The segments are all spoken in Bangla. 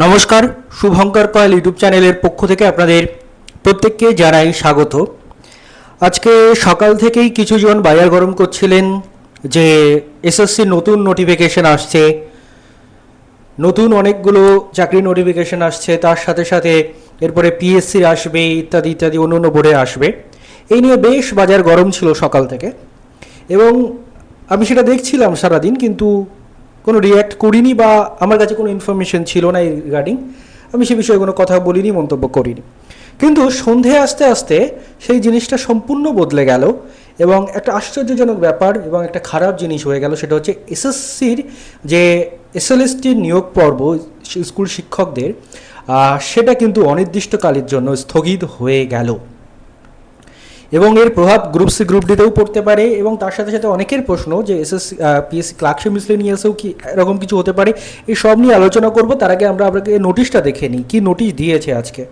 নমস্কার, শুভঙ্কর কয়েল ইউটিউব চ্যানেলের পক্ষ থেকে আপনাদের প্রত্যেককে জানাই স্বাগত। আজকে সকাল থেকেই কিছুজন বাজার গরম করছিলেন যে এসএসসির নতুন নোটিফিকেশন আসছে, নতুন অনেকগুলো চাকরি নোটিফিকেশন আসছে, তার সাথে সাথে এরপরে পিএসসির আসবে, ইত্যাদি ইত্যাদি অন্য অন্য বোর্ডে আসবে। এই নিয়ে বেশ বাজার গরম ছিল সকাল থেকে, এবং আমি সেটা দেখছিলাম সারাদিন, কিন্তু কোনো রিয়্যাক্ট করিনি বা আমার কাছে কোনো ইনফরমেশন ছিল না এই রিগার্ডিং। আমি সে বিষয়ে কোনো কথা বলিনি, মন্তব্য করিনি। কিন্তু সন্ধে আস্তে আস্তে সেই জিনিসটা সম্পূর্ণ বদলে গেল, এবং একটা আশ্চর্যজনক ব্যাপার এবং একটা খারাপ জিনিস হয়ে গেল। সেটা হচ্ছে এসএসসির যে এসএলএসটির নিয়োগ পর্ব স্কুল শিক্ষকদের, সেটা কিন্তু অনির্দিষ্টকালের জন্য স্থগিত হয়ে গেল, এবং এর প্রভাব গ্রুপ সি গ্রুপ ডিতেও পড়তে পারে। এবং তার সাথে সাথে অনেকের প্রশ্ন যে এসএসসি পিএসসি ক্লার্কশিপ মিসলেনিয়াসেও কি এরকম কিছু হতে পারে, এই সব নিয়ে আলোচনা করব। তার আগে আমরা আপনাকে নোটিশটা দেখে নিই, কি নোটিশ দিয়েছে আজকে।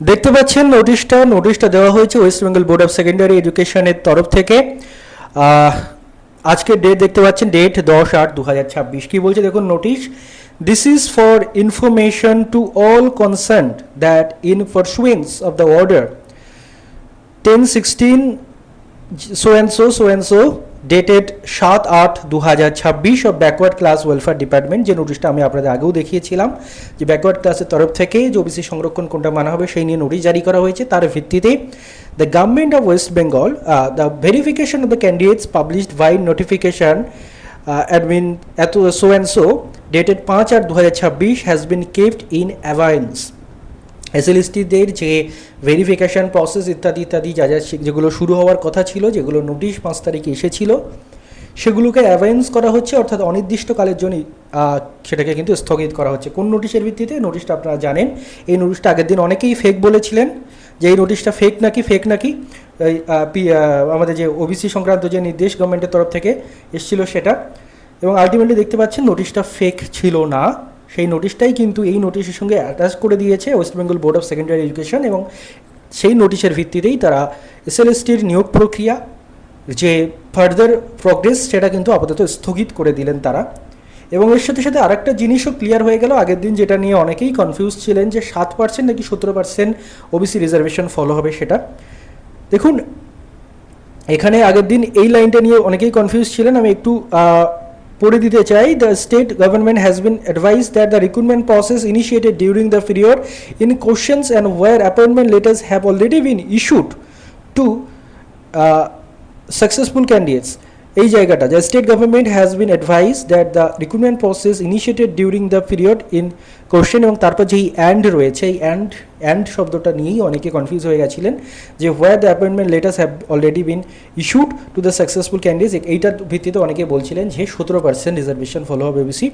দেখতে পাচ্ছেন নোটিশটা দেওয়া হয়েছে West Bengal board of secondary এডুকেশনের তরফ থেকে। আজকের ডেট দেখতে পাচ্ছেন, ডেট 10/8/2026। কী বলছে দেখুন notice: this is for information to all concerned that in pursuance of the order 10/16 so and so dated 7/8/2026 of backward class welfare department. যে নোটিশটা আমি আপনাদের আগেও দেখিয়েছিলাম, যে ব্যাকওয়ার্ড ক্লাসের তরফ থেকে যে ওবিসি সংরক্ষণ কোনটা মানা হবে সেই নিয়ে নোটিশ জারি করা হয়েছে। তার ভিত্তিতে the government of West Bengal the verification of the candidates published by notification admin এত so and so dated 5/8/2026 has been kept in abeyance. এসএলএসটিদের যে ভেরিফিকেশান প্রসেস ইত্যাদি ইত্যাদি যা যা যেগুলো শুরু হওয়ার কথা ছিল, যেগুলো নোটিশ 5 তারিখে এসেছিল, সেগুলোকে অ্যাভায়েন্স করা হচ্ছে, অর্থাৎ অনির্দিষ্টকালের জন্য সেটাকে কিন্তু স্থগিত করা হচ্ছে। কোন নোটিশের ভিত্তিতে? নোটিশটা আপনারা জানেন। এই নোটিশটা আগের দিন অনেকেই ফেক বলেছিলেন, যে এই নোটিশটা ফেক নাকি আমাদের যে ওবিসি সংক্রান্ত যে নির্দেশ গভর্নমেন্টের তরফ থেকে এসেছিল সেটা, এবং আলটিমেটলি দেখতে পাচ্ছেন নোটিশটা ফেক ছিল না। সেই নোটিশটাই কিন্তু এই নোটিশের সঙ্গে অ্যাটাচ করে দিয়েছে West Bengal board of secondary education, এবং সেই নোটিশের ভিত্তিতেই তারা এসএলএসটির নিয়োগ প্রক্রিয়া যে ফার্দার প্রগ্রেস সেটা কিন্তু আপাতত স্থগিত করে দিলেন তারা। এবং এর সাথে সাথে আরেকটা জিনিসও ক্লিয়ার হয়ে গেল আগের দিন, যেটা নিয়ে অনেকেই কনফিউজ ছিলেন, যে 7% নাকি 17% ওবিসি রিজার্ভেশন ফলো হবে সেটা। দেখুন, এখানে আগের দিন এই লাইনটা নিয়ে অনেকেই কনফিউজ ছিলেন, আমি একটু পড়ে দিতে চাই। The state government has been advise that the recruitment process initiated during the period in questions and where appointment letters have already been issued to successful candidates. এই জায়গাটা, the state government has been advise that the recruitment process initiated during the period in question, এবং তারপর যেই অ্যান্ড রয়েছে, এই অ্যান্ড শব্দটা নিয়েই অনেকে কনফিউজ হয়ে গেছিলেন, যে where the appointment letters have already been issued to the successful candidates. এইটার ভিত্তিতে অনেকে বলছিলেন যে 17% রিজার্ভেশন ফলো হবে ওবিসি,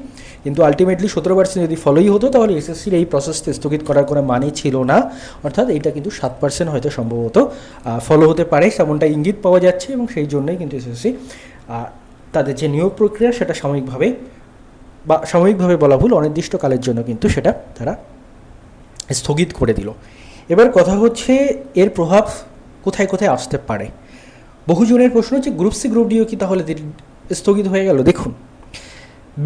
কিন্তু আলটিমেটলি 17% যদি ফলোই হতো তাহলে এসএসসির এই প্রসেসটা স্থগিত করার কোনো মানে ছিল না, অর্থাৎ এইটা কিন্তু 7% হয়তো সম্ভবত ফলো হতে পারে, তেমনটা ইঙ্গিত পাওয়া যাচ্ছে। এবং সেই জন্যই কিন্তু এসএসসি তাদের যে নিয়োগ প্রক্রিয়া সেটা সাময়িকভাবে বলা ভুল, অনির্দিষ্টকালের জন্য কিন্তু সেটা তারা স্থগিত করে দিল। এবার কথা হচ্ছে এর প্রভাব কোথায় কোথায় আসতে পারে। বহুজনের প্রশ্ন হচ্ছে গ্রুপ সি গ্রুপ ডিও কি তাহলে স্থগিত হয়ে গেল? দেখুন,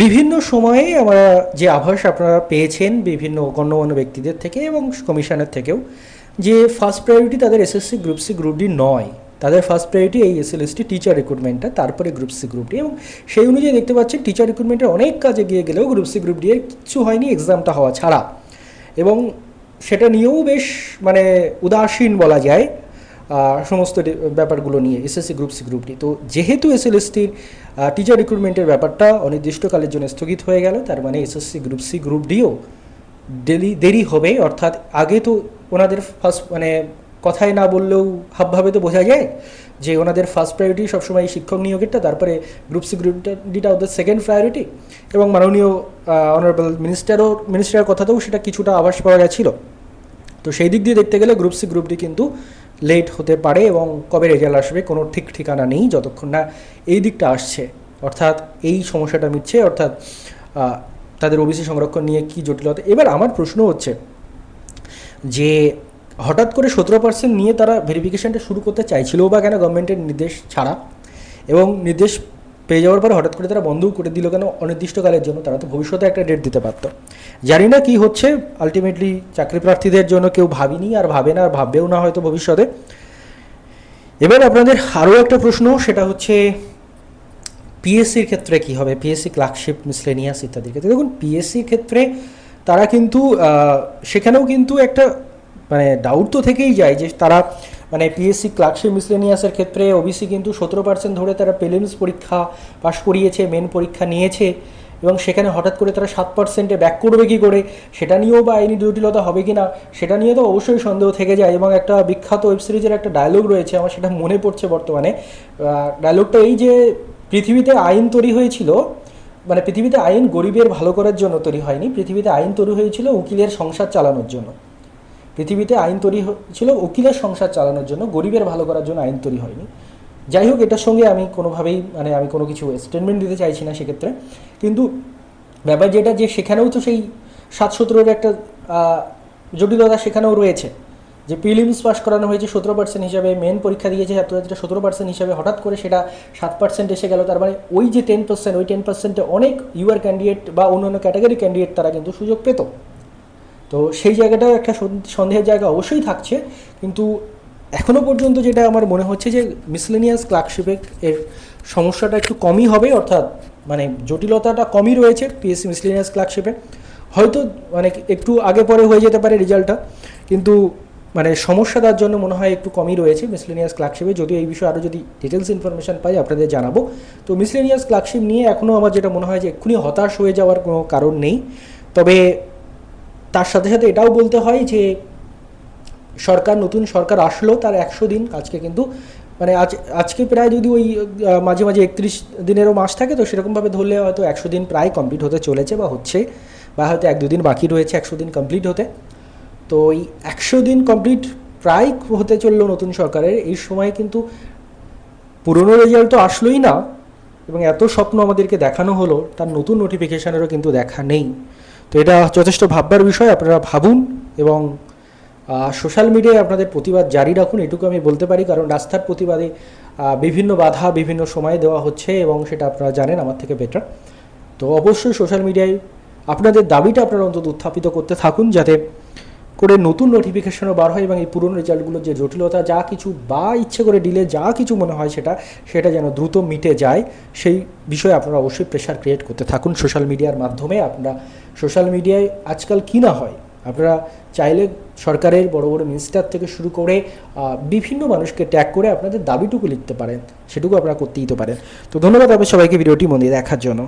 বিভিন্ন সময়ে আমরা যে আভাস আপনারা পেয়েছেন বিভিন্ন গণ্যমান্য ব্যক্তিদের থেকে এবং কমিশনের থেকেও, যে ফার্স্ট প্রায়োরিটি তাদের SSC group C group D নয়, তাদের ফার্স্ট প্রায়োরিটি এই এসএলএসটি টিচার রিক্রুটমেন্টটা, তারপরে গ্রুপ সি গ্রুপ ডি। এবং সেই অনুযায়ী দেখতে পাচ্ছেন টিচার রিক্রুটমেন্টের অনেক কাজে গিয়ে গেলেও গ্রুপ সি গ্রুপ ডি এর কিছু হয়নি, এক্সামটা হওয়া ছাড়া। এবং সেটা নিয়েও বেশ উদাসীন বলা যায় সমস্ত ব্যাপারগুলো নিয়ে SSC group C group D. তো যেহেতু এসএলএসটির টিচার রিক্রুটমেন্টের ব্যাপারটা অনির্দিষ্টকালের জন্য স্থগিত হয়ে গেল, তার মানে এসএসসি গ্রুপ সি গ্রুপ ডিও দেরি হবে। অর্থাৎ আগে তো ওনাদের ফার্স্ট কথায় না বললেও হাবভাবে তো বোঝা যায় যে ওনাদের ফার্স্ট প্রায়োরিটি সবসময় শিক্ষক নিয়োগেরটা, তারপরে গ্রুপ সি গ্রুপ ডিটা ওদের সেকেন্ড প্রায়োরিটি। এবং মাননীয় অনারেবল মিনিস্টারের কথাতেও সেটা কিছুটা আভাস পাওয়া গেছিল। তো সেই দিক দিয়ে দেখতে গেলে গ্রুপ সি গ্রুপ ডি কিন্তু লেট হতে পারে, এবং কবে রেজাল্ট আসবে কোনো ঠিক ঠিকানা নেই যতক্ষণ না এই দিকটা আসছে, অর্থাৎ এই সমস্যাটা মিটছে, অর্থাৎ তাদের ওবিসি সংরক্ষণ নিয়ে কী জটিলতা। এবার আমার প্রশ্ন হচ্ছে যে হঠাৎ করে 17% নিয়ে তারা ভেরিফিকেশানটা শুরু করতে চাইছিল বা কেন গভর্নমেন্টের নির্দেশ ছাড়া, এবং নির্দেশ পেয়ে যাওয়ার পরে হঠাৎ করে তারা বন্ধও করে দিল কেন অনির্দিষ্টকালের জন্য? তারা তো ভবিষ্যতে একটা ডেট দিতে পারতো। জানি না কী হচ্ছে, আলটিমেটলি চাকরি প্রার্থীদের জন্য কেউ ভাবিনি আর ভাবে না আর ভাববেও না হয়তো ভবিষ্যতে। এবার আপনাদের আরও একটা প্রশ্ন, সেটা হচ্ছে পিএসসির ক্ষেত্রে কী হবে, পিএসসি ক্লার্কশিপ, মিসলেনিয়াস ইত্যাদির ক্ষেত্রে। দেখুন পিএসসির ক্ষেত্রে তারা কিন্তু সেখানেও কিন্তু একটা মানে ডাউট তো থেকেই যায় যে তারা মানে পিএসসি ক্লার্কশিপ মিসলেনিয়াসের ক্ষেত্রে ওবিসি কিন্তু 17% ধরে তারা প্রিলিমস পরীক্ষা পাশ করিয়েছে, মেন পরীক্ষা নিয়েছে, এবং সেখানে হঠাৎ করে তারা 7%-এ ব্যাক করবে কী করে, সেটা নিয়েও বা আইনি জটিলতা হবে কি না সেটা নিয়ে তো অবশ্যই সন্দেহ থেকে যায়। এবং একটা বিখ্যাত ওয়েব সিরিজের একটা ডায়লগ রয়েছে, আমার সেটা মনে পড়ছে বর্তমানে। ডায়লগটা এই যে পৃথিবীতে আইন তৈরি হয়েছিল, মানে পৃথিবীতে আইন গরিবের ভালো করার জন্য তৈরি হয়নি, পৃথিবীতে আইন তৈরি হয়েছিল উকিলের সংসার চালানোর জন্য। পৃথিবীতে আইন তৈরি হয়েছিল উকিলের সংসার চালানোর জন্য, গরিবের ভালো করার জন্য আইন তৈরি হয়নি। যাই হোক, এটার সঙ্গে আমি কোনোভাবেই মানে আমি কোনো কিছু স্টেটমেন্ট দিতে চাইছি না সেক্ষেত্রে। কিন্তু ব্যাপার যেটা, যে সেখানেও তো সেই 7-17-এর একটা জটিলতা সেখানেও রয়েছে, যে প্রিলিমস পাস করানো হয়েছে 17% হিসাবে, মেন পরীক্ষা দিয়েছে ছাত্রছাত্রীরা 17% হিসাবে, হঠাৎ করে সেটা 7% এসে গেল। তার মানে ওই যে 10%, ওই 10%-এ অনেক ইউআর ক্যান্ডিডেট বা অন্যান্য ক্যাটাগরি ক্যান্ডিডেট তারা কিন্তু সুযোগ পেত। তো সেই জায়গাটাও একটা সন্দেহের জায়গা অবশ্যই থাকছে। কিন্তু এখনও পর্যন্ত যেটা আমার মনে হচ্ছে যে মিসলেনিয়াস ক্লার্কশিপে এর সমস্যাটা একটু কমই হবে, অর্থাৎ মানে জটিলতাটা কমই রয়েছে পিএসসি মিসলেনিয়াস ক্লার্কশিপে। হয়তো মানে একটু আগে পরে হয়ে যেতে পারে রেজাল্টটা, কিন্তু মানে সমস্যা তার জন্য মনে হয় একটু কমই রয়েছে মিসলেনিয়াস ক্লার্কশিপে। যদিও এই বিষয়ে আরও যদি ডিটেলস ইনফরমেশান পাই আপনাদের জানাবো। তো মিসলেনিয়াস ক্লার্কশিপ নিয়ে এখনও আমার যেটা মনে হয় যে এক্ষুনি হতাশ হয়ে যাওয়ার কোনো কারণ নেই। তবে তার সাথে সাথে এটাও বলতে হয় যে নতুন সরকার আসলো, তার 100 দিন আজকে কিন্তু মানে আজকে প্রায় যদি ওই মাঝে মাঝে 31 দিনেরও মাস থাকে, তো সেরকমভাবে ধরলে হয়তো 100 দিন প্রায় কমপ্লিট হতে চলেছে বা হচ্ছে, বা হয়তো 1-2 দিন বাকি রয়েছে 100 দিন কমপ্লিট হতে। তো এই 100 দিন কমপ্লিট প্রায় হতে চললো নতুন সরকারের। এই সময় কিন্তু পুরনো রেজাল্ট তো আসলোই না, এবং এত স্বপ্ন আমাদেরকে দেখানো হলো, তার নতুন নোটিফিকেশানেরও কিন্তু দেখা নেই। তো এটা যথেষ্ট ভাববার বিষয়, আপনারা ভাবুন এবং সোশ্যাল মিডিয়ায় আপনাদের প্রতিবাদ জারি রাখুন, এটুকু আমি বলতে পারি। কারণ রাস্তার প্রতিবাদে বিভিন্ন বাধা বিভিন্ন সময়ে দেওয়া হচ্ছে, এবং সেটা আপনারা জানেন আমার থেকে বেটার। তো অবশ্যই সোশ্যাল মিডিয়ায় আপনাদের দাবিটা আপনারা অন্তত উত্থাপিত করতে থাকুন, যাতে করে নতুন নোটিফিকেশনও বার হয় এবং এই পুরনো রেজাল্টগুলোর যে জটিলতা যা কিছু বা ইচ্ছে করে ডিলে যা কিছু মনে হয় সেটা যেন দ্রুত মিটে যায়, সেই বিষয়ে আপনারা অবশ্যই প্রেশার ক্রিয়েট করতে থাকুন সোশ্যাল মিডিয়ার মাধ্যমে। আপনারা সোশ্যাল মিডিয়ায় আজকাল কী না হয়, আপনারা চাইলে সরকারের বড় বড় মিনিস্টার থেকে শুরু করে বিভিন্ন মানুষকে ট্যাগ করে আপনাদের দাবিটুকু লিখতে পারেন, সেটুকু আপনারা করতেই তো পারেন। তো ধন্যবাদ আপনাদের সবাইকে ভিডিওটি মন দিয়ে দেখার জন্য।